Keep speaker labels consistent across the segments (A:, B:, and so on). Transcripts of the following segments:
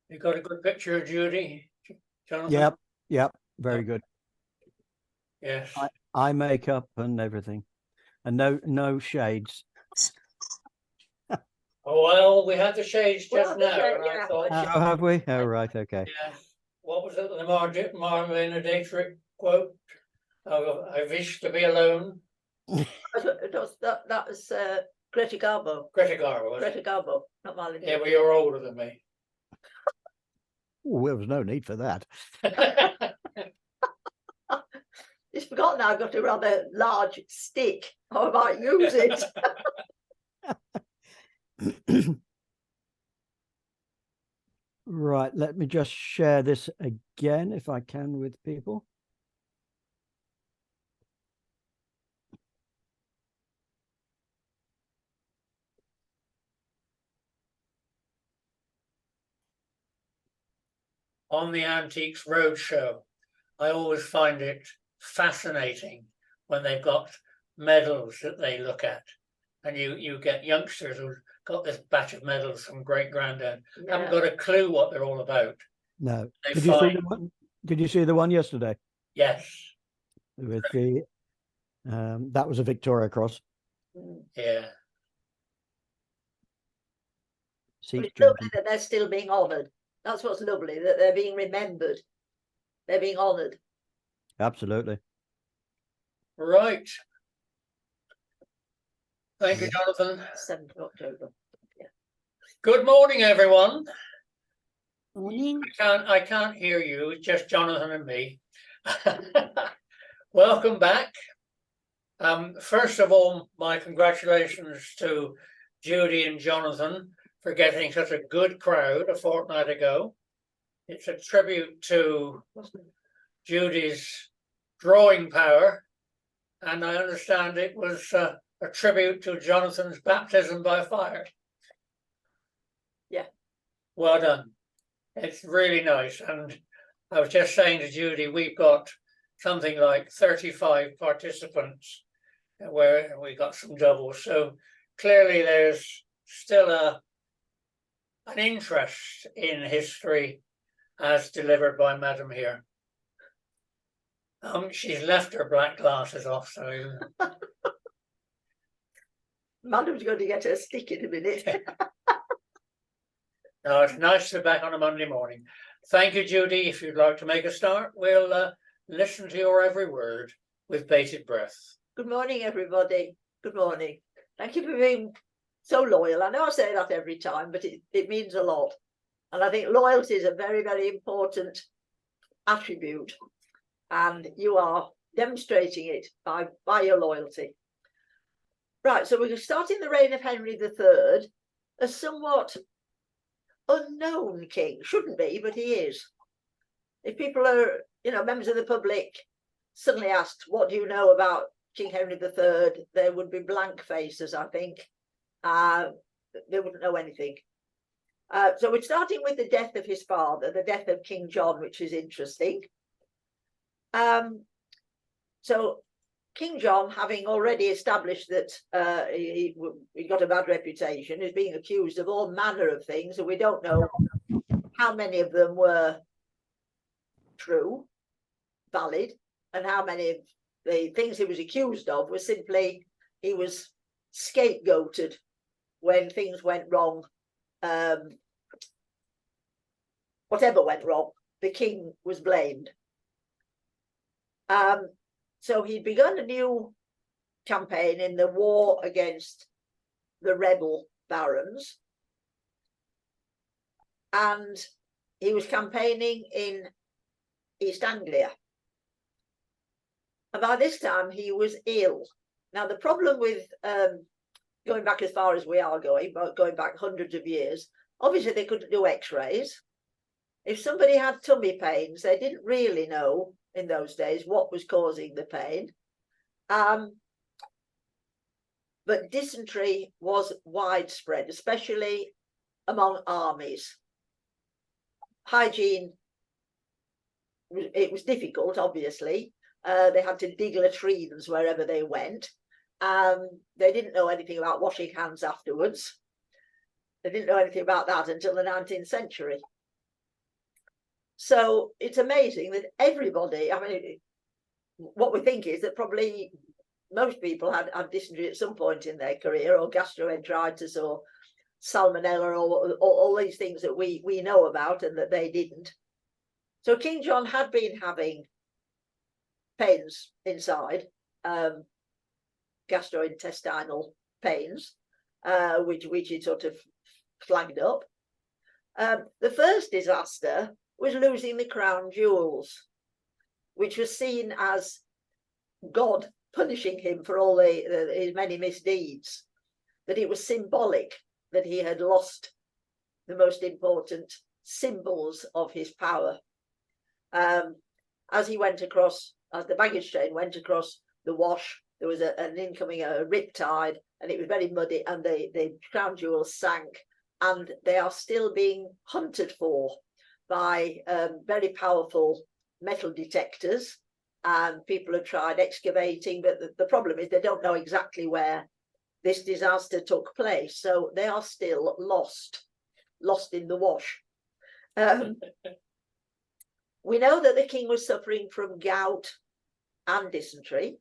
A: You got a good picture of Judy, Jonathan?
B: Yep, very good.
A: Yes.
B: Eye makeup and everything, and no shades.
A: Oh, well, we had the shades just now.
B: I thought, oh, have we? Oh, right, okay.
A: Yes. What was it? The Marlene Dietrich quote? Oh, I wish to be alone.
C: That was Greta Garbo.
A: Greta Garbo.
C: Greta Garbo, not Marlene.
A: Yeah, well, you're older than me.
B: Oh, there was no need for that.
C: He's forgotten I've got a rather large stick. I might use it.
B: Right, let me just share this again if I can with people.
A: On the Antiques Roadshow, I always find it fascinating when they've got medals that they look at, and you get youngsters who've got this batch of medals from great granddad, haven't got a clue what they're all about.
B: No. Did you see the one yesterday?
A: Yes.
B: With the that was a Victoria Cross.
A: Yeah.
C: It's lovely that they're still being honoured. That's what's lovely, that they're being remembered. They're being honoured.
B: Absolutely.
A: Right. Thank you, Jonathan.
C: 7th of October. Yeah.
A: Good morning, everyone.
C: Morning.
A: I can't hear you. It's just Jonathan and me. Welcome back. First of all, my congratulations to Judy and Jonathan for getting such a good crowd a fortnight ago. It's a tribute to Judy's drawing power, and I understand it was a tribute to Jonathan's baptism by fire.
C: Yeah.
A: Well done. It's really nice. And I was just saying to Judy, we've got something like 35 participants where we got some doubles. So clearly there's still an interest in history as delivered by Madam here. She's left her black glasses off, so
C: Madam's going to get her stick in a minute.
A: No, it's nice to be back on a Monday morning. Thank you, Judy. If you'd like to make a start, we'll listen to your every word with bated breath.
C: Good morning, everybody. Good morning. Thank you for being so loyal. I know I say that every time, but it means a lot. And I think loyalty is a very, very important attribute. And you are demonstrating it by your loyalty. Right, so we're starting the reign of Henry III, a somewhat unknown king. Shouldn't be, but he is. If people are, members of the public suddenly asked, what do you know about King Henry III? There would be blank faces, I think. They wouldn't know anything. So we're starting with the death of his father, the death of King John, which is interesting. So King John, having already established that he got a bad reputation, is being accused of all manner of things, and we don't know how many of them were true, valid, and how many of the things he was accused of were simply he was scapegoated when things went wrong. Whatever went wrong, the king was blamed. So he'd begun a new campaign in the war against the rebel barons, and he was campaigning in East Anglia. And by this time he was ill. Now the problem with going back as far as we are going back hundreds of years, obviously they couldn't do x-rays. If somebody had tummy pains, they didn't really know in those days what was causing the pain. But dysentery was widespread, especially among armies. hygiene, it was difficult, obviously. They had to dig latrines wherever they went. They didn't know anything about washing hands afterwards. They didn't know anything about that until the 19th century. So it's amazing that everybody, I mean, what we think is that probably most people had dysentery at some point in their career, or gastroenteritis, or salmonella, or all these things that we know about and that they didn't. So King John had been having pains inside, gastrointestinal pains, which he sort of flagged up. The first disaster was losing the crown jewels, which was seen as God punishing him for all his many misdeeds, that it was symbolic that he had lost the most important symbols of his power. As he went across, as the baggage train went across the Wash, there was an incoming rip tide, and it was very muddy, and the crown jewels sank, and they are still being hunted for by very powerful metal detectors, and people have tried excavating, but the problem is they don't know exactly where this disaster took place, so they are still lost in the Wash. We know that the king was suffering from gout and dysentery.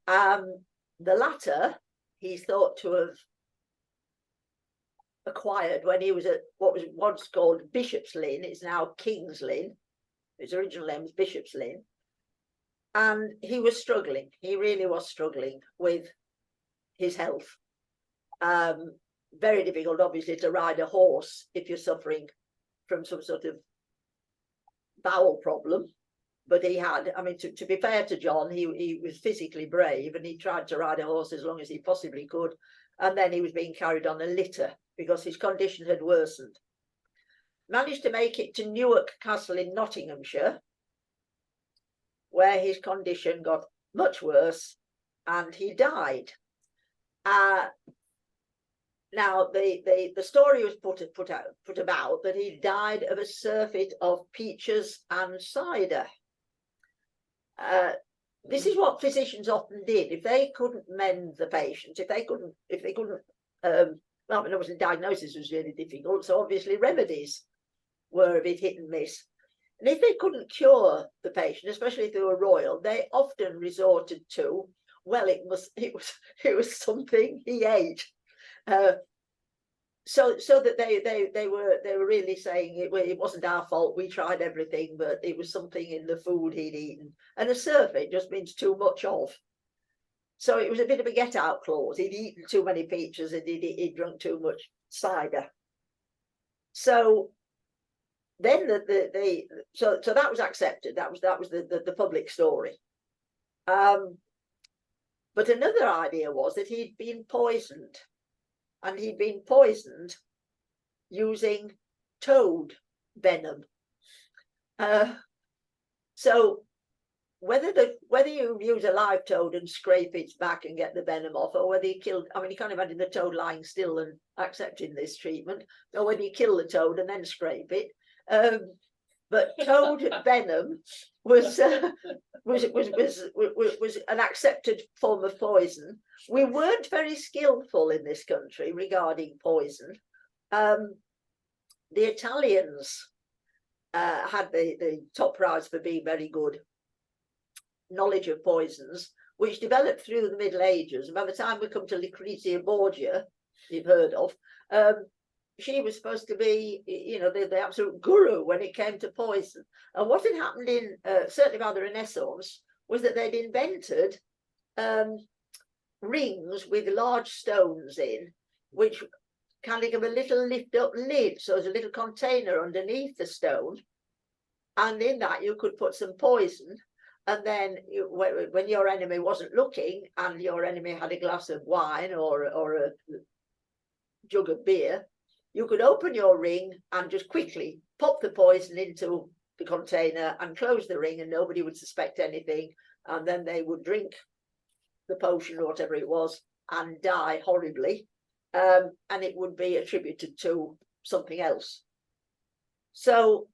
C: The latter he's thought to have acquired when he was at what was once called Bishop's Lynn. It's now King's Lynn. His original name was Bishop's Lynn. And he was struggling. He really was struggling with his health. Very difficult, obviously, to ride a horse if you're suffering from some sort of bowel problem. But he had, I mean, to be fair to John, he was physically brave, and he tried to ride a horse as long as he possibly could. And then he was being carried on a litter because his condition had worsened. Managed to make it to Newark Castle in Nottinghamshire, where his condition got much worse and he died. Now, the story was put about that he died of a surfeit of peaches and cider. This is what physicians often did. If they couldn't mend the patient, if they couldn't, well, obviously diagnosis was really difficult, so obviously remedies were a bit hit and miss. And if they couldn't cure the patient, especially if they were royal, they often resorted to, well, it was something he ate. So that they were really saying it wasn't our fault, we tried everything, but it was something in the food he'd eaten. And a surfeit just means too much of. So it was a bit of a get out clause. He'd eaten too many peaches and he'd drunk too much cider. So then so that was accepted. That was the public story. But another idea was that he'd been poisoned. And he'd been poisoned using toad venom. So whether you use a live toad and scrape its back and get the venom off, or whether you kill, I mean, you can't imagine the toad lying still and accepting this treatment, or whether you kill the toad and then scrape it. But toad venom was an accepted form of poison. We weren't very skillful in this country regarding poison. The Italians had the top prize for being very good knowledge of poisons, which developed through the Middle Ages. And by the time we come to Lucrezia Borgia, you've heard of, she was supposed to be, you know, the absolute guru when it came to poison. And what had happened in, certainly by the Renaissance, was that they'd invented rings with large stones in, which kind of give a little lift up lid. So there's a little container underneath the stone. And in that you could put some poison. And then when your enemy wasn't looking and your enemy had a glass of wine or a jug of beer, you could open your ring and just quickly pop the poison into the container and close the ring, and nobody would suspect anything. And then they would drink the potion or whatever it was and die horribly. And it would be attributed to something else. So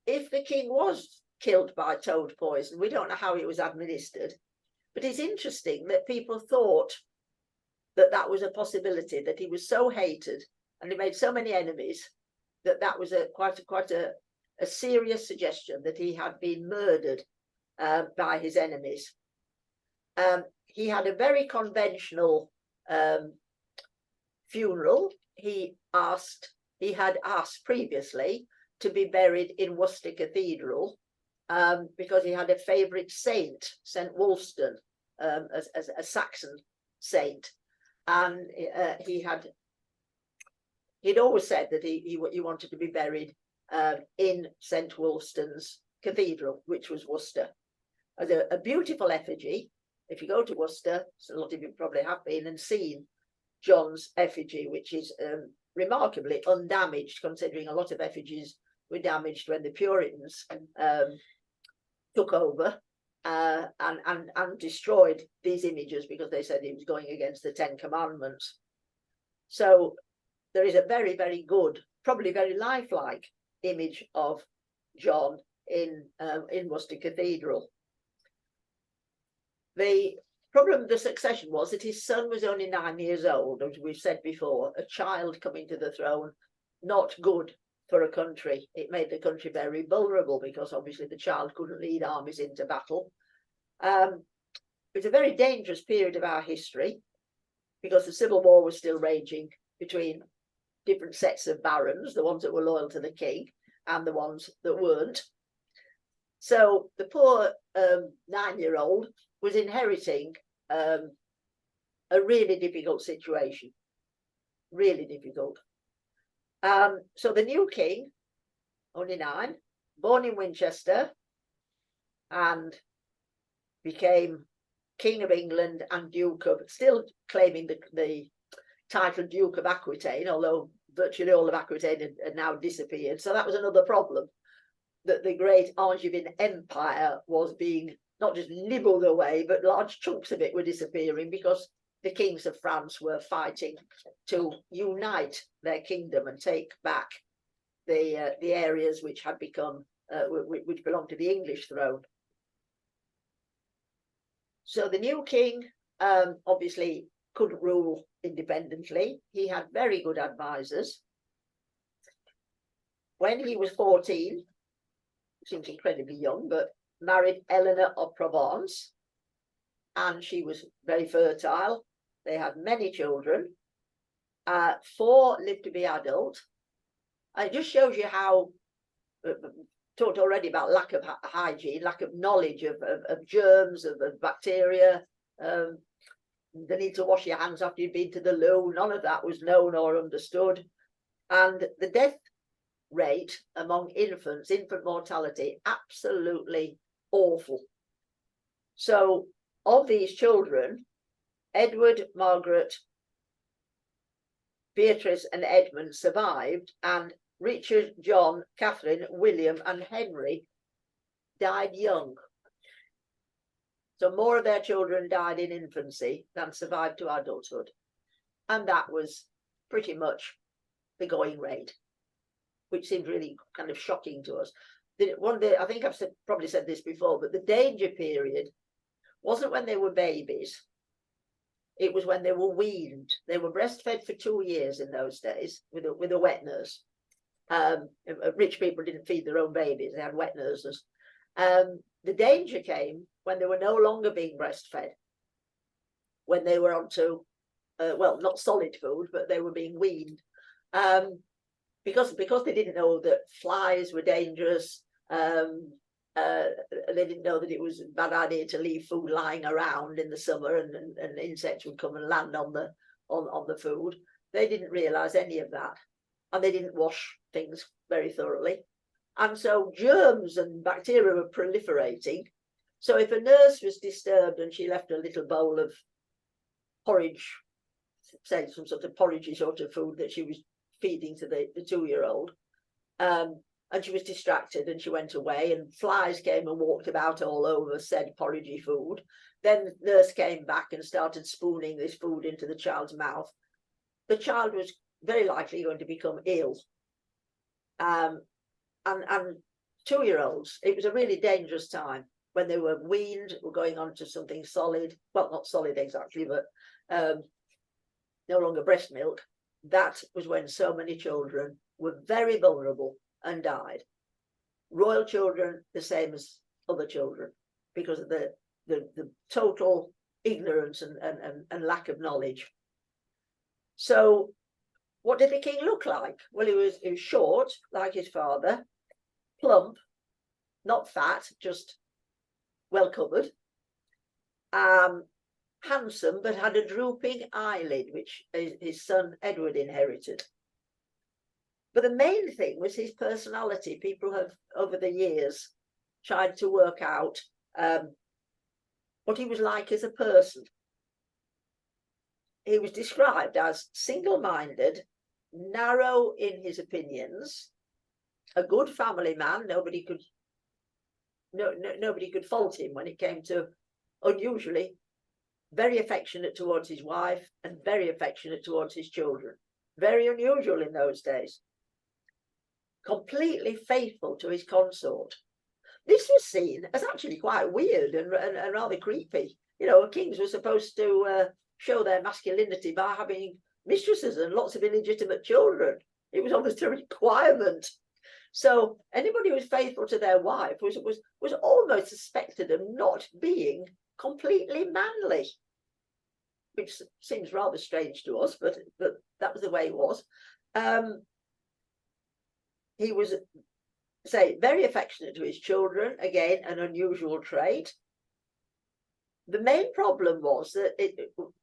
C: if the king was killed by toad poison, we don't know how it was administered, but it's interesting that people thought that that was a possibility, that he was so hated and he made so many enemies that that was quite a serious suggestion that he had been murdered by his enemies. He had a very conventional funeral. He had asked previously to be buried in Worcester Cathedral because he had a favourite saint, St. Wulstan, as a Saxon saint, and he'd always said that he wanted to be buried in St. Wulstan's Cathedral, which was Worcester, as a beautiful effigy. If you go to Worcester, so a lot of you probably have been and seen John's effigy, which is remarkably undamaged, considering a lot of effigies were damaged when the Puritans took over and destroyed these images because they said he was going against the Ten Commandments. So there is a very, very good, probably very lifelike image of John in Worcester Cathedral. The problem with the succession was that his son was only 9 years old, as we've said before, a child coming to the throne, not good for a country. It made the country very vulnerable because obviously the child couldn't lead armies into battle. It was a very dangerous period of our history because the Civil War was still raging between different sets of barons, the ones that were loyal to the king and the ones that weren't. So the poor 9-year-old was inheriting a really difficult situation, really difficult. So the new king, only 9, born in Winchester and became King of England and Duke of, still claiming the title Duke of Aquitaine, although virtually all of Aquitaine had now disappeared. So that was another problem, that the great Angevin Empire was being not just nibbled away, but large chunks of it were disappearing because the kings of France were fighting to unite their kingdom and take back the areas which had become which belonged to the English throne. So the new king obviously couldn't rule independently. He had very good advisors. When he was 14, seems incredibly young, but married Eleanor of Provence, and she was very fertile. They had many children. 4 lived to be adult. And it just shows you how, talked already about lack of hygiene, lack of knowledge of germs, of bacteria, the need to wash your hands after you've been to the loo. None of that was known or understood. And the death rate among infants, infant mortality, absolutely awful. So of these children, Edward, Margaret, Beatrice and Edmund survived, and Richard, John, Catherine, William and Henry died young. So more of their children died in infancy than survived to adulthood. And that was pretty much the going rate, which seemed really kind of shocking to us. One day, I think I've probably said this before, but the danger period wasn't when they were babies. It was when they were weaned. They were breastfed for 2 years in those days with a wet nurse. Rich people didn't feed their own babies. They had wet nurses. The danger came when they were no longer being breastfed, when they were onto, well, not solid food, but they were being weaned. Because they didn't know that flies were dangerous, they didn't know that it was a bad idea to leave food lying around in the summer and insects would come and land on the food. They didn't realise any of that, and they didn't wash things very thoroughly. And so germs and bacteria were proliferating. So if a nurse was disturbed and she left a little bowl of porridge, say some sort of porridgey sort of food that she was feeding to the 2-year-old, and she was distracted and she went away and flies came and walked about all over said porridgey food, then the nurse came back and started spooning this food into the child's mouth, the child was very likely going to become ill. and 2-year-olds, it was a really dangerous time when they were weaned, were going on to something solid. Well, not solid exactly, but no longer breast milk. That was when so many children were very vulnerable and died. Royal children, the same as other children, because of the total ignorance and lack of knowledge. So what did the king look like? Well, he was short, like his father, plump, not fat, just well covered, handsome, but had a drooping eyelid, which his son Edward inherited. But the main thing was his personality. People have, over the years, tried to work out what he was like as a person. He was described as single-minded, narrow in his opinions, a good family man. Nobody could fault him when it came to, unusually, very affectionate towards his wife and very affectionate towards his children. Very unusual in those days. Completely faithful to his consort. This was seen as actually quite weird and rather creepy. You know, kings were supposed to show their masculinity by having mistresses and lots of illegitimate children. It was almost a requirement. So anybody who was faithful to their wife was almost suspected of not being completely manly, which seems rather strange to us, but that was the way it was. He was, say, very affectionate to his children, again, an unusual trait. The main problem was that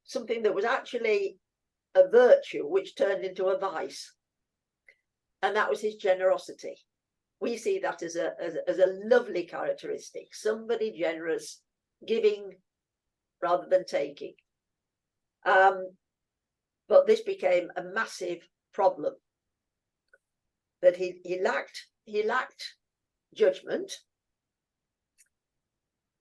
C: something that was actually a virtue, which turned into a vice, and that was his generosity. We see that as a lovely characteristic, somebody generous, giving rather than taking. But this became a massive problem, that he lacked judgment.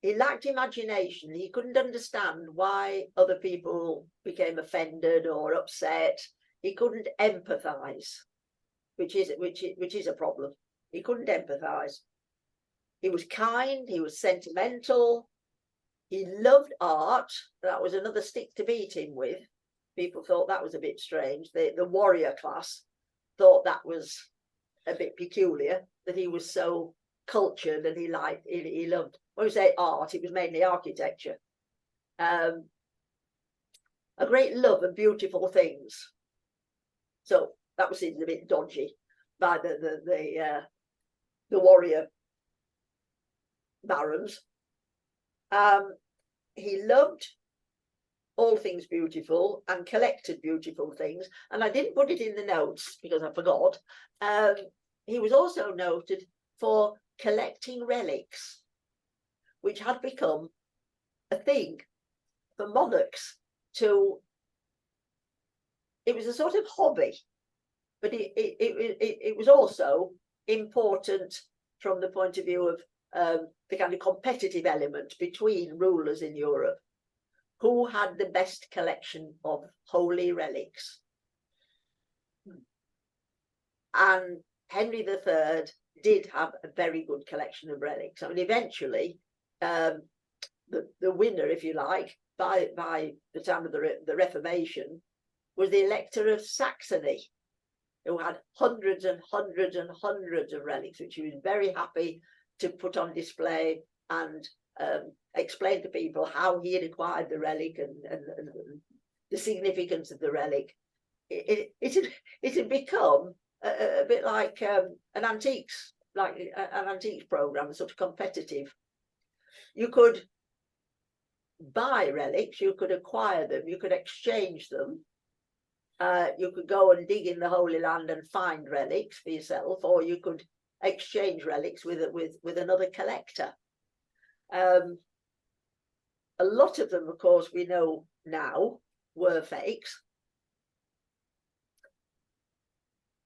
C: He lacked imagination. He couldn't understand why other people became offended or upset. He couldn't empathize, which is a problem. He couldn't empathize. He was kind. He was sentimental. He loved art. That was another stick to beat him with. People thought that was a bit strange. The warrior class thought that was a bit peculiar, that he was so cultured and he loved, when we say art, it was mainly architecture. A great love of beautiful things. So that was seen a bit dodgy by the warrior barons. He loved all things beautiful and collected beautiful things. And I didn't put it in the notes because I forgot. He was also noted for collecting relics, which had become a thing for monarchs to. It was a sort of hobby, but it was also important from the point of view of the kind of competitive element between rulers in Europe. Who had the best collection of holy relics? And Henry III did have a very good collection of relics. I mean, eventually, the winner, if you like, by the time of the Reformation, was the Elector of Saxony, who had hundreds and hundreds and hundreds of relics, which he was very happy to put on display and explain to people how he had acquired the relic and the significance of the relic. It had become a bit like an antiques program, sort of competitive. You could buy relics, you could acquire them, you could exchange them. You could go and dig in the Holy Land and find relics for yourself, or you could exchange relics with another collector. A lot of them, of course, we know now were fakes.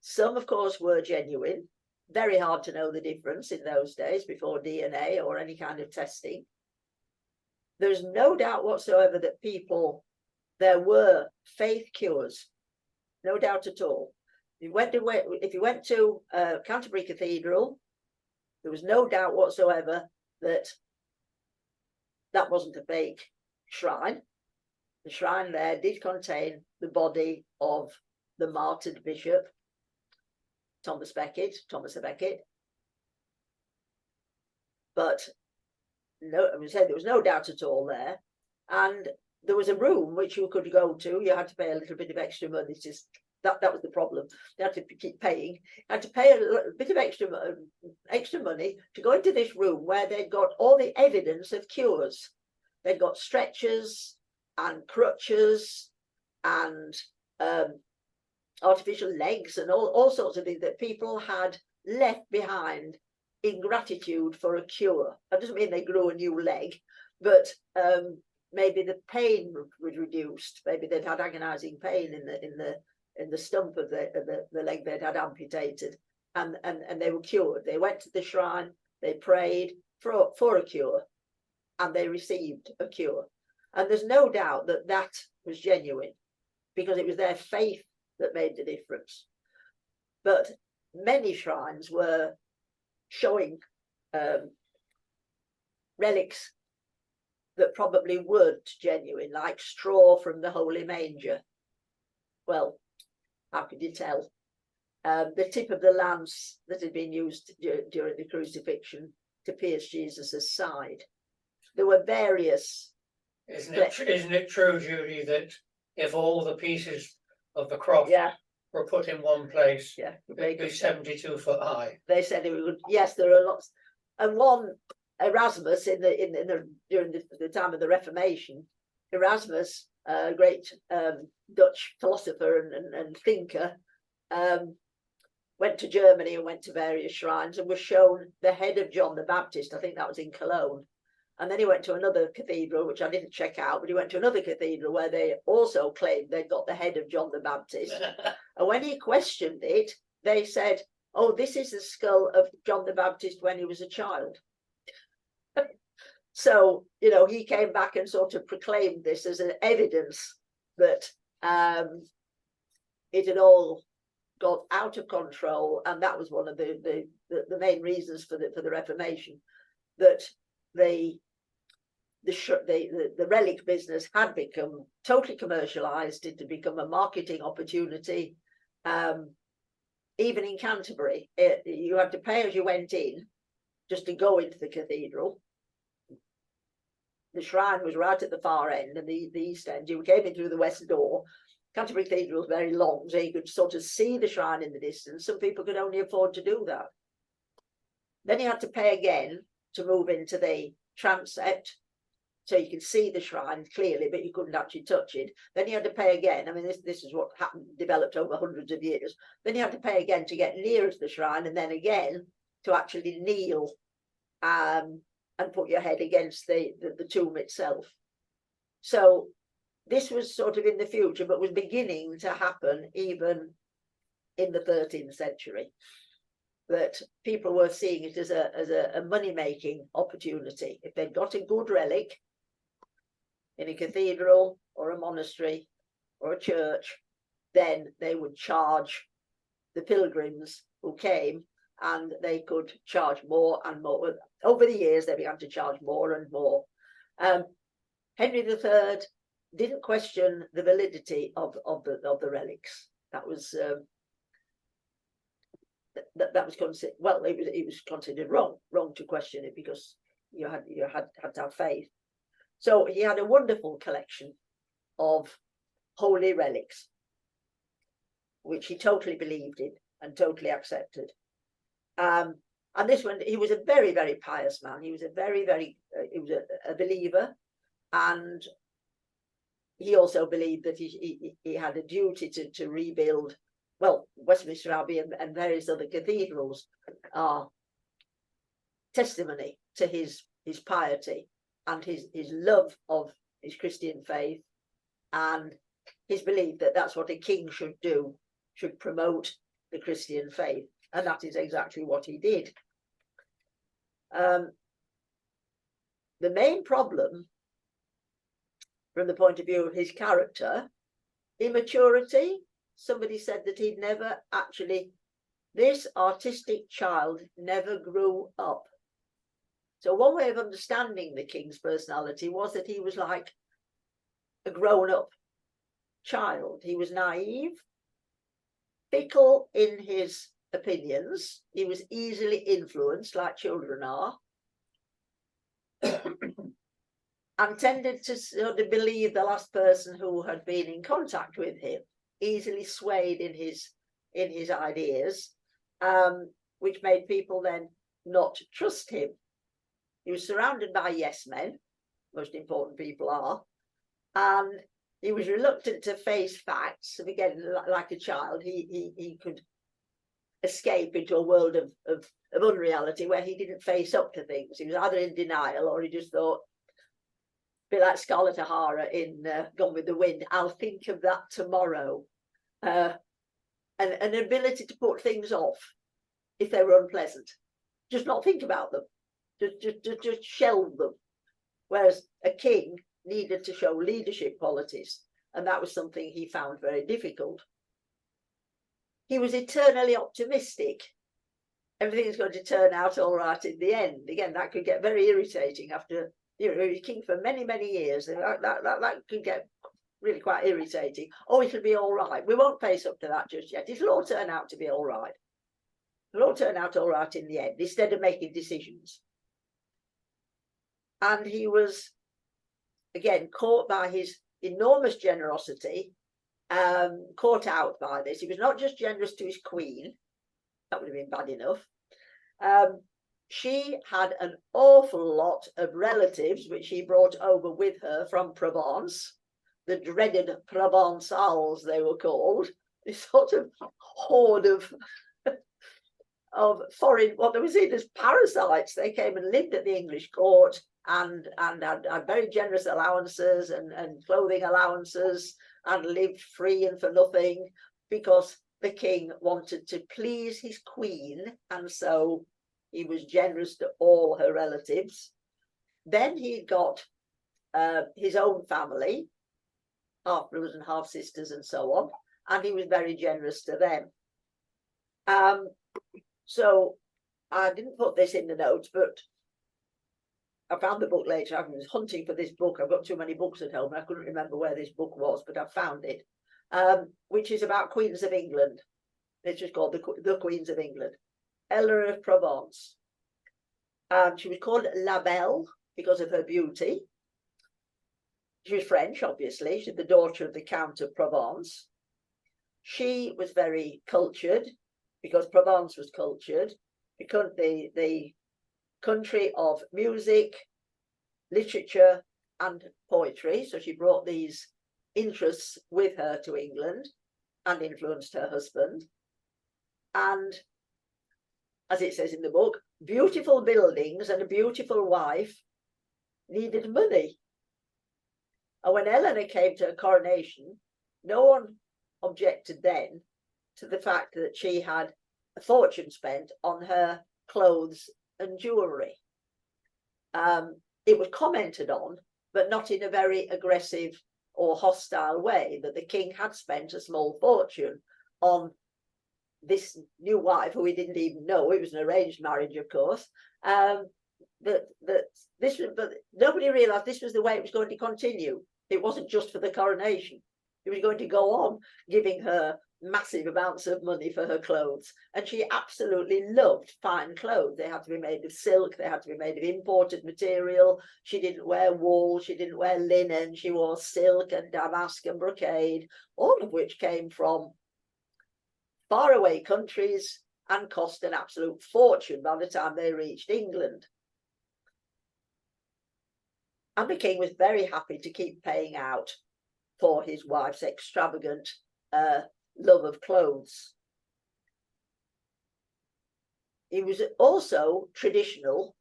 C: Some, of course, were genuine. Very hard to know the difference in those days before DNA or any kind of testing. There's no doubt whatsoever that there were faith cures. No doubt at all. if you went to Canterbury Cathedral, there was no doubt whatsoever that that wasn't a fake shrine. The shrine there did contain the body of the martyred bishop, Thomas à Becket. But no, I would say there was no doubt at all there. And there was a room which you could go to. You had to pay a little bit of extra money. That was the problem. You had to keep paying. You had to pay a little bit of extra money to go into this room where they'd got all the evidence of cures. They'd got stretchers and crutches and artificial legs and all sorts of things that people had left behind in gratitude for a cure. That doesn't mean they grew a new leg, but maybe the pain was reduced. Maybe they'd had agonizing pain in the stump of the leg they'd had amputated, and they were cured. They went to the shrine, they prayed for a cure, and they received a cure. And there's no doubt that that was genuine, because it was their faith that made the difference. But many shrines were showing relics that probably weren't genuine, like straw from the Holy Manger. Well, how could you tell? The tip of the lance that had been used during the crucifixion to pierce Jesus's side. There were various.
A: Isn't it true, Judy, that if all the pieces of the cross were put in one place, it'd be 72 foot high?
C: They said it would. Yes, there are lots. And one, Erasmus, during the time of the Reformation, Erasmus, a great Dutch philosopher and thinker, went to Germany and went to various shrines and was shown the head of John the Baptist. I think that was in Cologne. And then he went to another cathedral, which I didn't check out, but he went to another cathedral where they also claimed they'd got the head of John the Baptist. And when he questioned it, they said, oh, this is the skull of John the Baptist when he was a child. So, he came back and sort of proclaimed this as an evidence that it had all got out of control. And that was one of the main reasons for the Reformation, that the relic business had become totally commercialized. It had become a marketing opportunity. Even in Canterbury, you had to pay as you went in just to go into the cathedral. The shrine was right at the far end, and the east end. You came in through the west door. Canterbury Cathedral was very long, so you could sort of see the shrine in the distance. Some people could only afford to do that. Then you had to pay again to move into the transept, so you could see the shrine clearly, but you couldn't actually touch it. Then you had to pay again. I mean, this is what developed over hundreds of years. Then you had to pay again to get nearer to the shrine, and then again to actually kneel and put your head against the tomb itself. So this was sort of in the future, but was beginning to happen even in the 13th century. That people were seeing it as a money-making opportunity. If they'd got a good relic in a cathedral or a monastery or a church, then they would charge the pilgrims who came, and they could charge more and more. Over the years, they began to charge more and more. Henry III didn't question the validity of the relics. That was that was considered, well, it was considered wrong to question it, because you had to have faith. So he had a wonderful collection of holy relics, which he totally believed in and totally accepted. And this one, he was a very, very pious man. He was he was a believer, and he also believed that he had a duty to rebuild. Well, Westminster Abbey and various other cathedrals are testimony to his piety and his love of his Christian faith, and his belief that that's what a king should do, should promote the Christian faith. And that is exactly what he did. The main problem, from the point of view of his character, immaturity somebody said that he'd never actually, this artistic child never grew up. So one way of understanding the king's personality was that he was like a grown-up child. He was naive, fickle in his opinions. He was easily influenced, like children are, and tended to sort of believe the last person who had been in contact with him, easily swayed in his ideas, which made people then not trust him. He was surrounded by yes men, most important people are, and he was reluctant to face facts. And again, like a child, he could escape into a world of unreality where he didn't face up to things. He was either in denial or he just thought, a bit like Scarlett O'Hara in Gone with the Wind, I'll think of that tomorrow. And an ability to put things off if they were unpleasant, just not think about them, just shelve them. Whereas a king needed to show leadership qualities, and that was something he found very difficult. He was eternally optimistic. Everything's going to turn out all right in the end. Again, that could get very irritating after, you know, he was king for many, many years. That could get really quite irritating. Oh, it'll be all right. We won't face up to that just yet. It'll all turn out to be all right. It'll all turn out all right in the end, instead of making decisions. And he was, again, caught by his enormous generosity, caught out by this. He was not just generous to his queen. That would have been bad enough. She had an awful lot of relatives, which she brought over with her from Provence, the dreaded Provençals, they were called, this sort of horde of foreign, what they were seen as parasites. They came and lived at the English court and had very generous allowances and clothing allowances, and lived free and for nothing, because the king wanted to please his queen, and so he was generous to all her relatives. Then he got his own family, half brothers and half sisters and so on, and he was very generous to them. So I didn't put this in the notes, but I found the book later. I was hunting for this book. I've got too many books at home and I couldn't remember where this book was, but I found it, which is about Queens of England. It's just called the Queens of England. Eleanor of Provence. She was called La Belle because of her beauty. She was French, obviously. She's the daughter of the Count of Provence. She was very cultured because Provence was cultured. The country of music, literature, and poetry. So she brought these interests with her to England and influenced her husband. And as it says in the book, beautiful buildings and a beautiful wife needed money. And when Eleanor came to her coronation, no one objected then to the fact that she had a fortune spent on her clothes and jewellery. It was commented on, but not in a very aggressive or hostile way, that the king had spent a small fortune on this new wife, who he didn't even know. It was an arranged marriage, of course. But nobody realised this was the way it was going to continue. It wasn't just for the coronation. He was going to go on giving her massive amounts of money for her clothes. And she absolutely loved fine clothes. They had to be made of silk. They had to be made of imported material. She didn't wear wool. She didn't wear linen. She wore silk and damask and brocade, all of which came from faraway countries and cost an absolute fortune by the time they reached England. And the king was very happy to keep paying out for his wife's extravagant love of clothes. He was also traditional,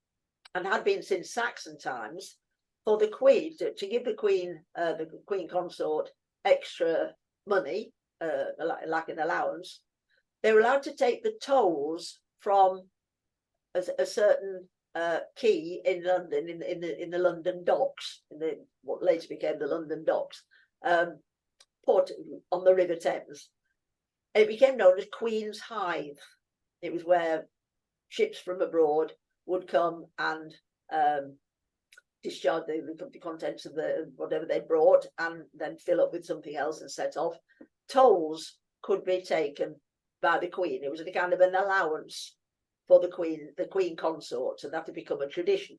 C: and had been since Saxon times, for the queen to give the queen consort extra money, like an allowance. They were allowed to take the tolls from a certain quay in London, in the London docks, in what later became the London docks, port on the River Thames. It became known as Queen's Hithe. It was where ships from abroad would come and discharge the contents of whatever they brought, and then fill up with something else and set off. Tolls could be taken by the Queen. It was a kind of an allowance for the Queen consort, and that had become a tradition.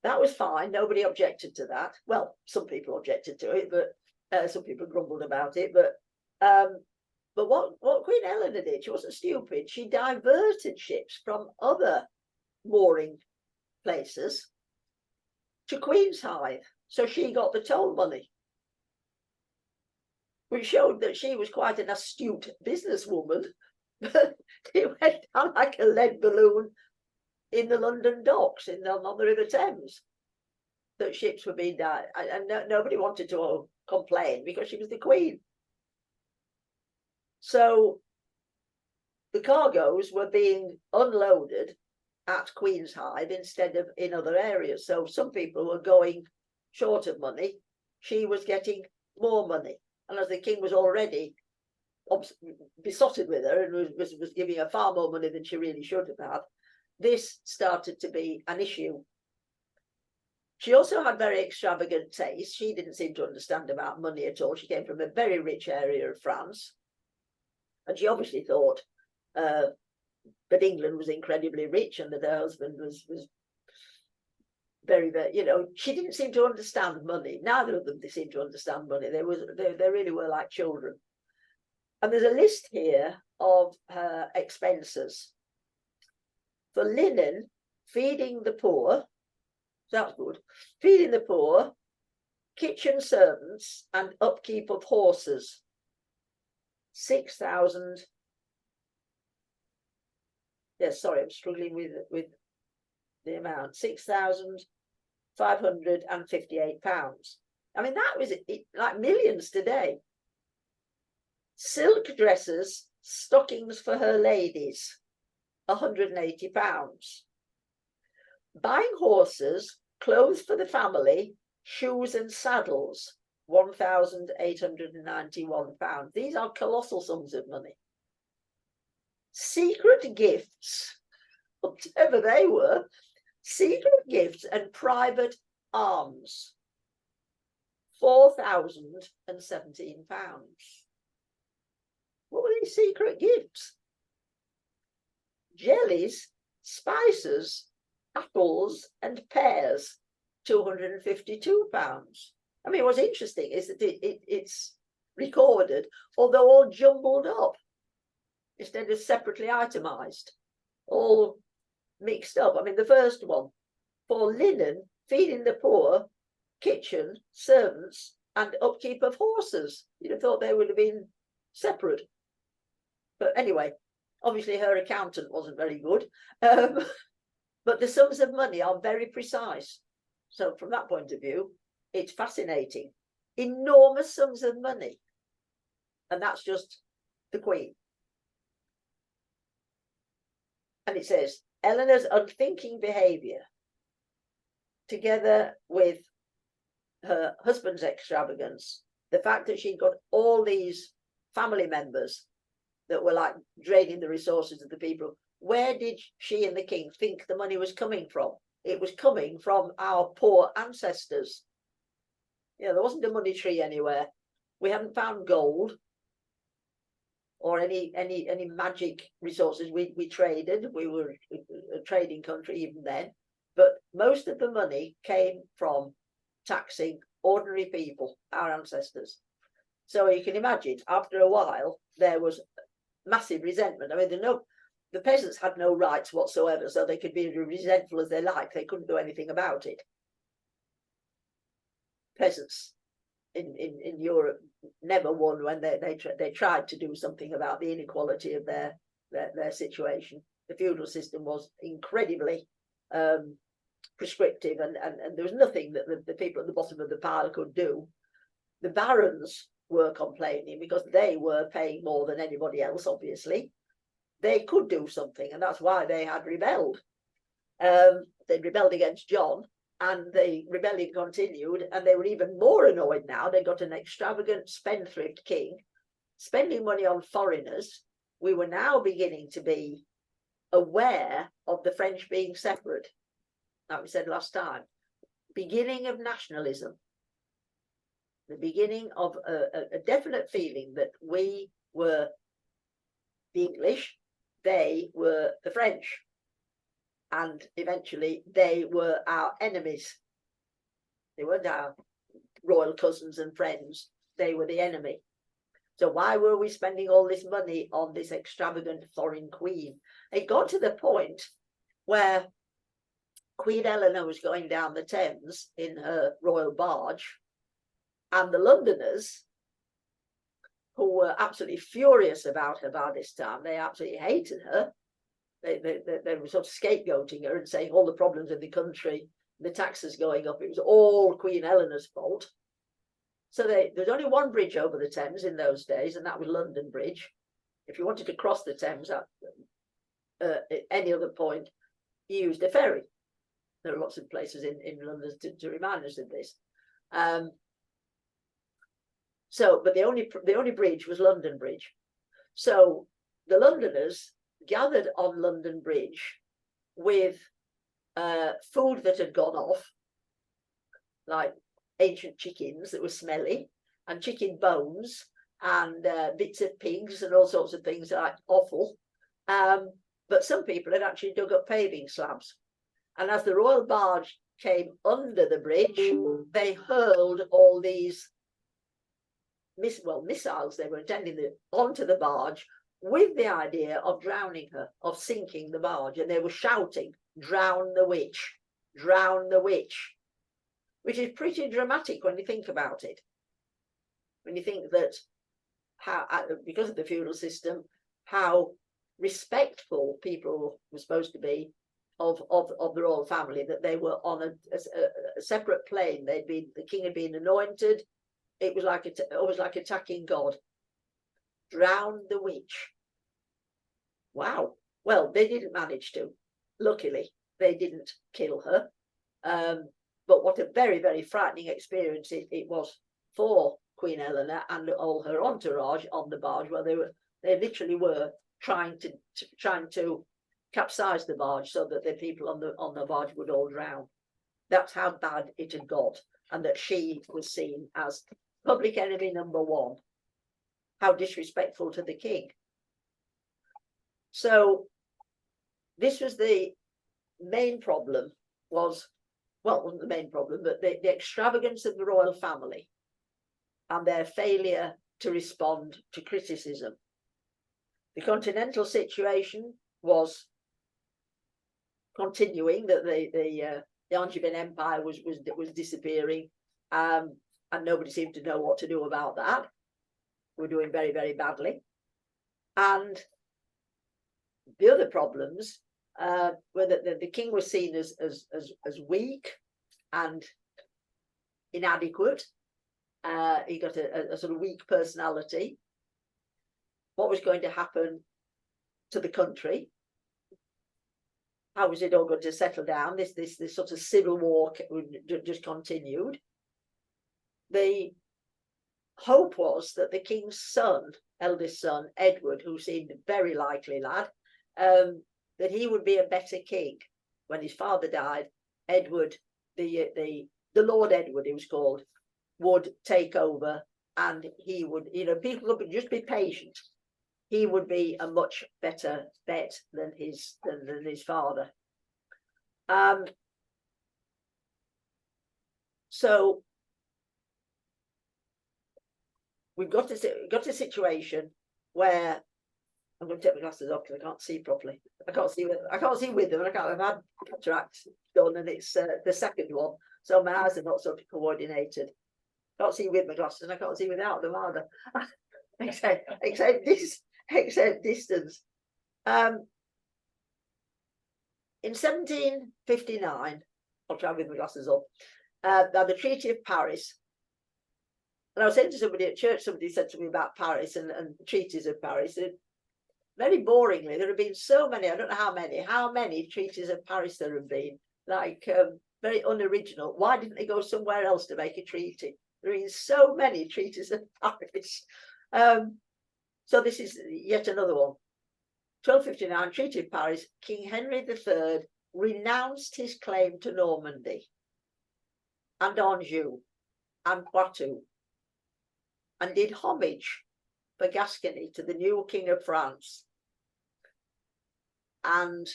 C: That was fine. Nobody objected to that. Well, some people objected to it, but some people grumbled about it. But what Queen Eleanor did, she wasn't stupid. She diverted ships from other mooring places to Queen's Hithe, so she got the toll money, which showed that she was quite an astute businesswoman. It went down like a lead balloon in the London docks on the River Thames, that ships were being died, and nobody wanted to complain because she was the Queen. So the cargoes were being unloaded at Queen's Hithe instead of in other areas. So some people were going short of money. She was getting more money. And as the king was already besotted with her and was giving her far more money than she really should have had, this started to be an issue. She also had very extravagant tastes. She didn't seem to understand about money at all. She came from a very rich area of France. And she obviously thought that England was incredibly rich and that her husband was very, very, she didn't seem to understand money. Neither of them seemed to understand money. They really were like children. And there's a list here of her expenses. For linen, feeding the poor, that's good, feeding the poor, kitchen servants, and upkeep of horses. 6,000. Yes, sorry, I'm struggling with the amount. £6,558. I mean, that was like millions today. Silk dresses, stockings for her ladies, £180. Buying horses, clothes for the family, shoes and saddles, £1,891. These are colossal sums of money. Secret gifts, whatever they were, secret gifts and private arms, £4,017. What were these secret gifts? Jellies, spices, apples and pears, £252. I mean, what's interesting is that it's recorded, although all jumbled up, instead of separately itemized, all mixed up. I mean, the first one, for linen, feeding the poor, kitchen, servants, and upkeep of horses. You'd have thought they would have been separate. But anyway, obviously her accountant wasn't very good. But the sums of money are very precise. So from that point of view, it's fascinating. Enormous sums of money. And that's just the Queen. And it says, Eleanor's unthinking behaviour, together with her husband's extravagance, the fact that she'd got all these family members that were like draining the resources of the people, where did she and the king think the money was coming from? It was coming from our poor ancestors. There wasn't a money tree anywhere. We hadn't found gold or any magic resources. We traded. We were a trading country even then. But most of the money came from taxing ordinary people, our ancestors. So you can imagine, after a while, there was massive resentment. I mean, the peasants had no rights whatsoever, so they could be as resentful as they liked. They couldn't do anything about it. Peasants in Europe never won when they tried to do something about the inequality of their situation. The feudal system was incredibly prescriptive, and there was nothing that the people at the bottom of the pile could do. The barons were complaining because they were paying more than anybody else, obviously. They could do something, and that's why they had rebelled. They rebelled against John, and the rebellion continued, and they were even more annoyed now. They got an extravagant spendthrift king spending money on foreigners, we were now beginning to be aware of the French being separate, like we said last time. Beginning of nationalism, the beginning of a definite feeling that we were the English, they were the French, and eventually they were our enemies. They weren't our royal cousins and friends, they were the enemy. So why were we spending all this money on this extravagant foreign queen? It got to the point where Queen Eleanor was going down the Thames in her royal barge, and the Londoners, who were absolutely furious about her by this time, they absolutely hated her. They were sort of scapegoating her and saying all the problems in the country, the taxes going up, it was all Queen Eleanor's fault. So there's only one bridge over the Thames in those days, and that was London Bridge. If you wanted to cross the Thames at any other point, you used a ferry. There are lots of places in London to remind us of this. But the only bridge was London Bridge. So the Londoners gathered on London Bridge with food that had gone off, like ancient chickens that were smelly, and chicken bones, and bits of pigs, and all sorts of things like offal. But some people had actually dug up paving slabs. And as the royal barge came under the bridge, they hurled all these missiles they were intending onto the barge, with the idea of drowning her, of sinking the barge. And they were shouting, "Drown the witch, drown the witch," which is pretty dramatic when you think about it. When you think that because of the feudal system, how respectful people were supposed to be of the royal family, that they were on a separate plane. The king had been anointed. It was almost like attacking God. Drown the witch. Wow. Well, they didn't manage to. Luckily, they didn't kill her. But what a very, very frightening experience it was for Queen Eleanor and all her entourage on the barge. Well, they literally were trying to capsize the barge so that the people on the barge would all drown. That's how bad it had got, and that she was seen as public enemy number one. How disrespectful to the king. So this was the main problem, wasn't the main problem, but the extravagance of the royal family and their failure to respond to criticism. The continental situation was continuing, that the Angevin Empire was disappearing, and nobody seemed to know what to do about that. We're doing very, very badly. And the other problems were that the king was seen as weak and inadequate. He got a sort of weak personality. What was going to happen to the country? How was it all going to settle down? This sort of civil war just continued. The hope was that the king's son, eldest son, Edward, who seemed a very likely lad, that he would be a better king. When his father died, Edward, the Lord Edward, he was called, would take over, and he would, people could just be patient. He would be a much better bet than his father. So we've got a situation where I'm going to take my glasses off because I can't see properly. I can't see with them. I've had cataracts done, and it's the second one, so my eyes are not sort of coordinated. I can't see with my glasses, and I can't see without them either. except distance. In 1759, I'll try with my glasses on. The Treaty of Paris. And I was saying to somebody at church, somebody said to me about Paris and treaties of Paris. Very boringly, there have been so many, I don't know how many treaties of Paris there have been, like very unoriginal. Why didn't they go somewhere else to make a treaty? There have been so many treaties of Paris. So this is yet another one. 1259, Treaty of Paris, King Henry III renounced his claim to Normandy and Anjou and Poitou, and did homage for Gascony to the new King of France. And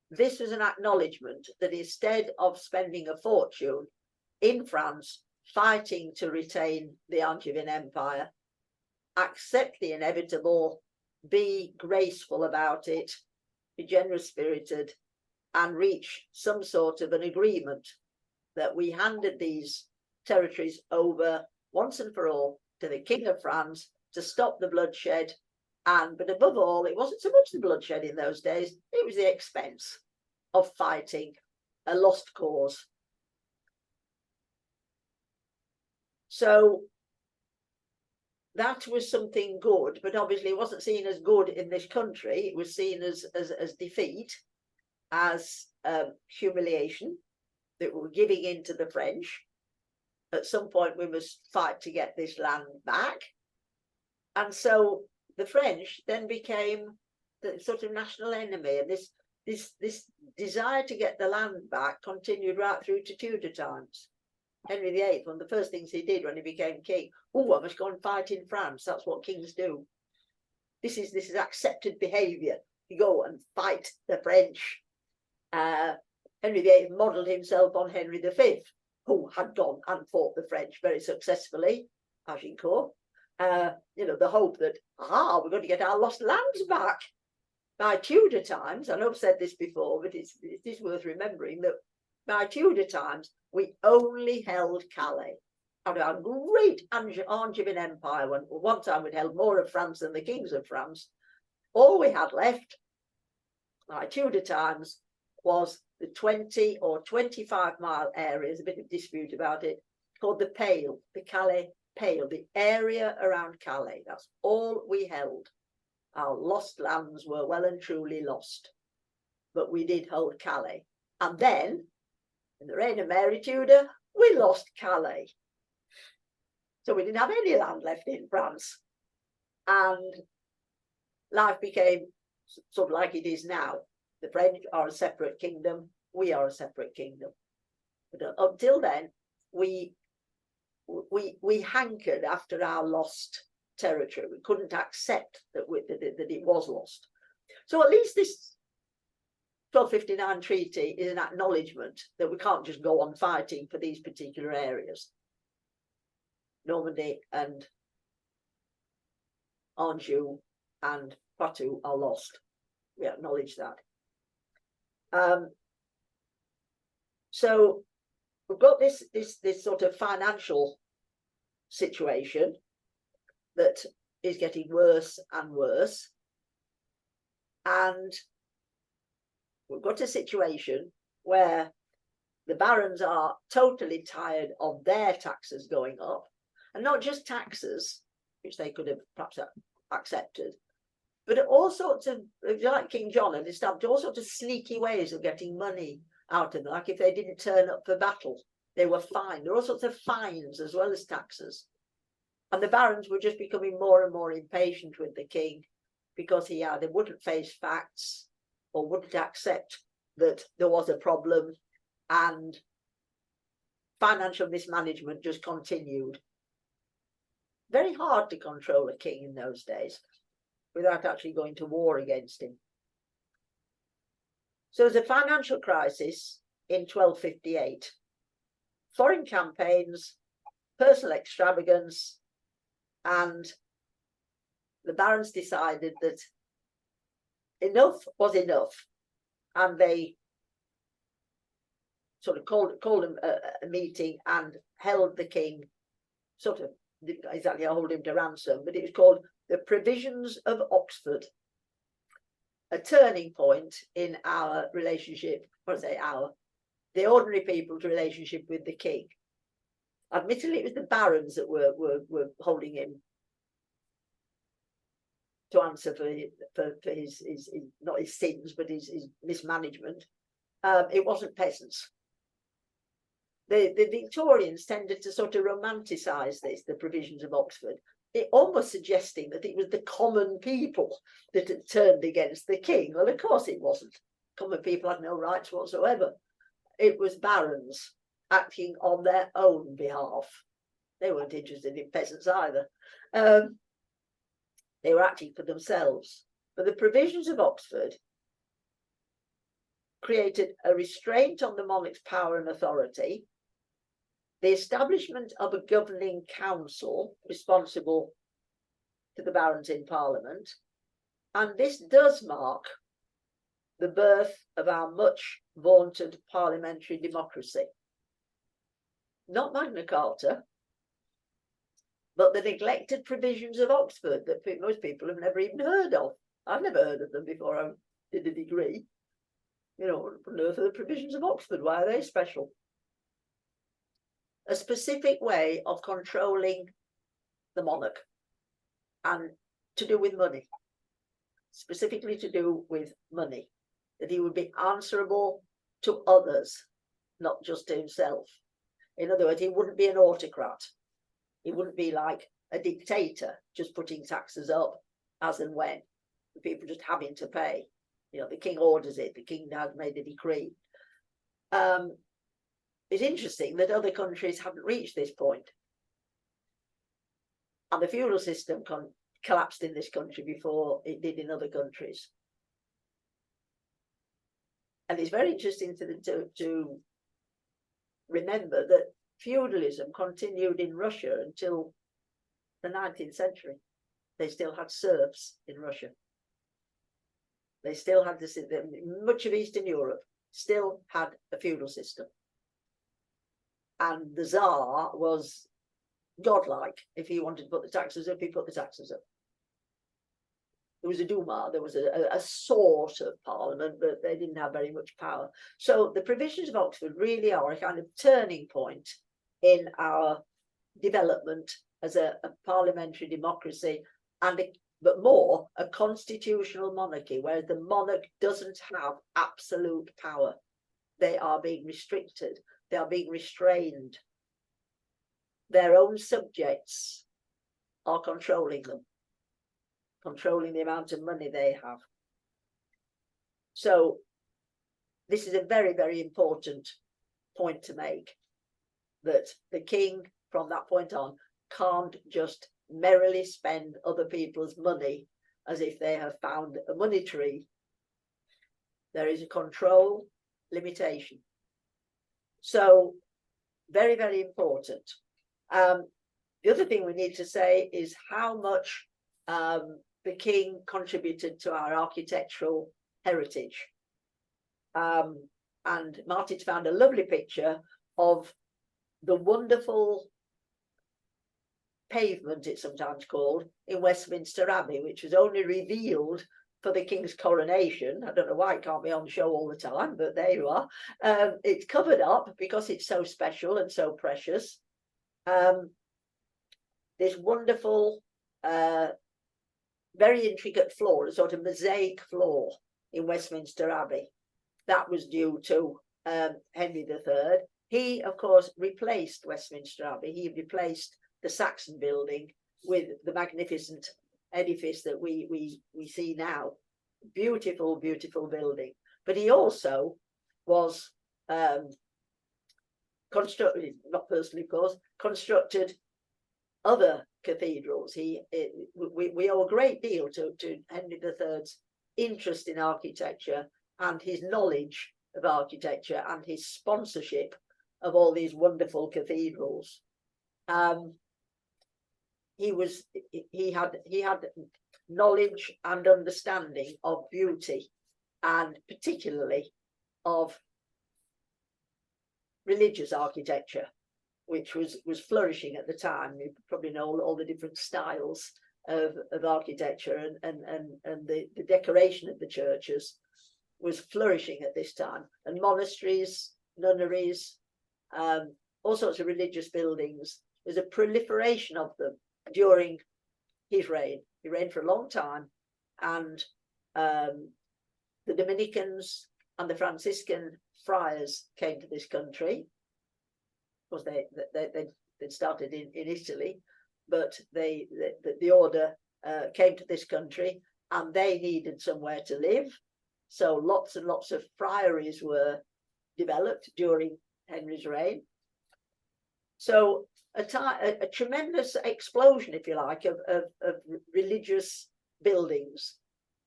C: this was an acknowledgement that instead of spending a fortune in France fighting to retain the Angevin Empire, accept the inevitable, be graceful about it, be generous-spirited, and reach some sort of an agreement that we handed these territories over once and for all to the King of France to stop the bloodshed. But above all, it wasn't so much the bloodshed in those days, it was the expense of fighting a lost cause. So that was something good, but obviously it wasn't seen as good in this country. It was seen as defeat, as humiliation, that we were giving in to the French. At some point we must fight to get this land back. And so the French then became the sort of national enemy, and this desire to get the land back continued right through to Tudor times. Henry VIII, one of the first things he did when he became king, oh, I must go and fight in France. That's what kings do. This is accepted behaviour. You go and fight the French. Henry VIII modelled himself on Henry V, who had gone and fought the French very successfully, Agincourt. The hope that, we're going to get our lost lands back. By Tudor times, I know I've said this before, but it is worth remembering that by Tudor times, we only held Calais out of our great Angevin Empire. When one time we'd held more of France than the kings of France. All we had left by Tudor times was the 20 or 25-mile area. There's a bit of dispute about it, called the Pale, the Calais Pale, the area around Calais. That's all we held. Our lost lands were well and truly lost, but we did hold Calais. And then, in the reign of Mary Tudor, we lost Calais. So we didn't have any land left in France. And life became sort of like it is now. The French are a separate kingdom. We are a separate kingdom. But until then, we hankered after our lost territory. We couldn't accept that it was lost. So at least this 1259 treaty is an acknowledgement that we can't just go on fighting for these particular areas. Normandy and Anjou and Poitou are lost. We acknowledge that. So we've got this sort of financial situation that is getting worse and worse, and we've got a situation where the barons are totally tired of their taxes going up, and not just taxes, which they could have perhaps accepted, but all sorts of, like King John had established all sorts of sneaky ways of getting money out of them. Like if they didn't turn up for battle, they were fined. There were all sorts of fines as well as taxes. And the barons were just becoming more and more impatient with the king because he either wouldn't face facts or wouldn't accept that there was a problem, and financial mismanagement just continued. Very hard to control a king in those days without actually going to war against him. So there's a financial crisis in 1258. Foreign campaigns, personal extravagance, and the barons decided that enough was enough, and they sort of called a meeting and held the king, sort of, didn't exactly hold him to ransom, but it was called the Provisions of Oxford, a turning point in our relationship, the ordinary people's relationship with the king. Admittedly, it was the barons that were holding him to answer for his not his sins, but his mismanagement. It wasn't peasants. The Victorians tended to sort of romanticize this, the Provisions of Oxford, it almost suggesting that it was the common people that had turned against the king. Well, of course it wasn't. Common people had no rights whatsoever. It was barons acting on their own behalf. They weren't interested in peasants either. They were acting for themselves. But the provisions of Oxford created a restraint on the monarch's power and authority, the establishment of a governing council responsible to the barons in Parliament, and this does mark the birth of our much vaunted parliamentary democracy. Not Magna Carta, but the neglected provisions of Oxford that most people have never even heard of. I've never heard of them before I did a degree. You know, what on earth are the provisions of Oxford? Why are they special? A specific way of controlling the monarch, and to do with money, specifically to do with money, that he would be answerable to others, not just to himself. In other words, he wouldn't be an autocrat. He wouldn't be like a dictator, just putting taxes up as and when, the people just having to pay. You know, the king orders it, the king has made a decree. It's interesting that other countries haven't reached this point. And the feudal system collapsed in this country before it did in other countries. And it's very interesting to remember that feudalism continued in Russia until the 19th century. They still had serfs in Russia. They still had this, much of Eastern Europe still had a feudal system. And the Tsar was godlike. If he wanted to put the taxes up, he put the taxes up. There was a Duma, there was a sort of parliament, but they didn't have very much power. So the provisions of Oxford really are a kind of turning point in our development as a parliamentary democracy, but more a constitutional monarchy, where the monarch doesn't have absolute power. They are being restricted. They are being restrained. Their own subjects are controlling them, controlling the amount of money they have. So this is a very, very important point to make, that the king from that point on can't just merrily spend other people's money as if they have found a money tree. There is a control limitation. So very, very important. The other thing we need to say is how much the king contributed to our architectural heritage. And Martin's found a lovely picture of the wonderful pavement, it's sometimes called, in Westminster Abbey, which was only revealed for the king's coronation. I don't know why it can't be on show all the time, but there you are. It's covered up because it's so special and so precious. This wonderful, very intricate floor, a sort of mosaic floor in Westminster Abbey. That was due to Henry III. He, of course, replaced Westminster Abbey. He replaced the Saxon building with the magnificent edifice that we see now. Beautiful, beautiful building. But he also was constructed, not personally, of course, constructed other cathedrals. We owe a great deal to Henry III's interest in architecture and his knowledge of architecture and his sponsorship of all these wonderful cathedrals. He had knowledge and understanding of beauty, and particularly of religious architecture, which was flourishing at the time. You probably know all the different styles of architecture, and the decoration of the churches was flourishing at this time, and monasteries, nunneries, all sorts of religious buildings. There's a proliferation of them during his reign. He reigned for a long time, and the Dominicans and the Franciscan friars came to this country. Of course, they started in Italy, but the order came to this country and they needed somewhere to live. So lots and lots of friaries were developed during Henry's reign. So a tremendous explosion, if you like, of religious buildings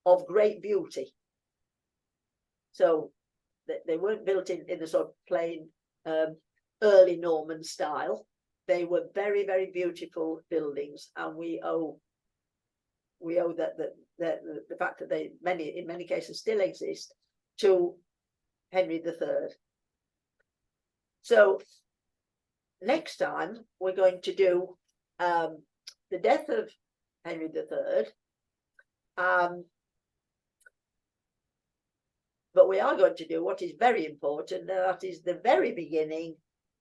C: of great beauty. So they weren't built in the sort of plain early Norman style. They were very, very beautiful buildings, and we owe that the fact that they in many cases still exist to Henry III. So next time we're going to do the death of Henry III. But we are going to do what is very important, and that is the very beginning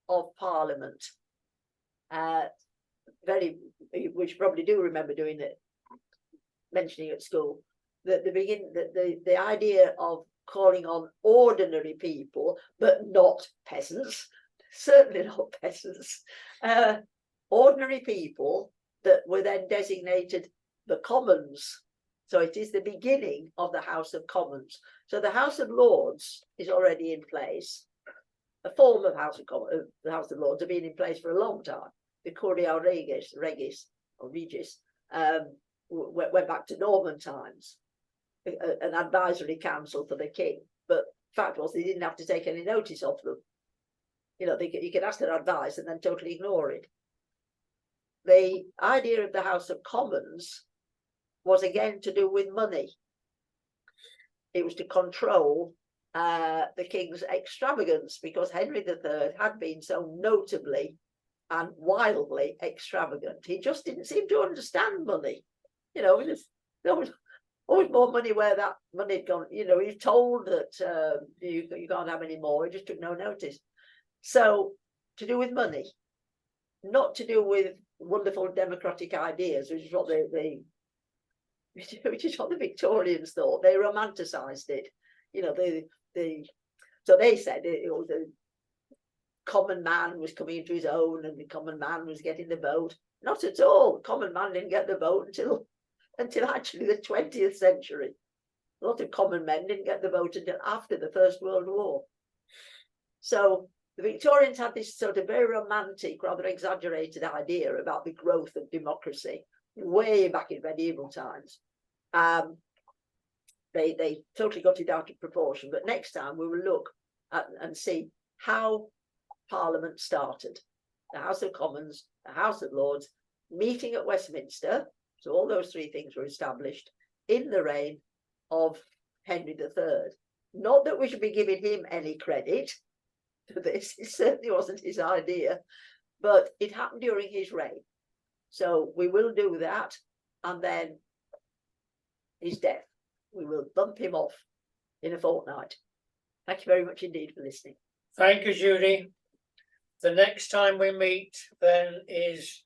C: of Parliament. Which probably do remember doing it, mentioning at school, that the idea of calling on ordinary people, but not peasants, certainly not peasants, ordinary people that were then designated the Commons. So it is the beginning of the House of Commons. So the House of Lords is already in place. A form of House of Commons, the House of Lords, have been in place for a long time. The Curia Regis went back to Norman times, an advisory council for the king. But the fact was, they didn't have to take any notice of them. You know, you could ask their advice and then totally ignore it. The idea of the House of Commons was again to do with money. It was to control the king's extravagance, because Henry III had been so notably and wildly extravagant. He just didn't seem to understand money. You know, there was always more money where that money had gone. You know, he was told that you can't have any more. He just took no notice. So to do with money, not to do with wonderful democratic ideas, which is what which is what the Victorians thought. They romanticized it. You know, so they said the common man was coming into his own, and the common man was getting the vote. Not at all. The common man didn't get the vote until actually the 20th century. A lot of common men didn't get the vote until after the First World War. So the Victorians had this sort of very romantic, rather exaggerated idea about the growth of democracy way back in medieval times. They totally got it out of proportion. But next time we will look at and see how Parliament started. The House of Commons, the House of Lords, meeting at Westminster. So all those three things were established in the reign of Henry III. Not that we should be giving him any credit for this. It certainly wasn't his idea, but it happened during his reign. So we will do that, and then his death. We will bump him off in a fortnight. Thank you very much indeed for listening.
A: Thank you, Judy. The next time we meet then is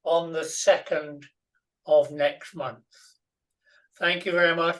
A: on the 2nd of next month. Thank you very much.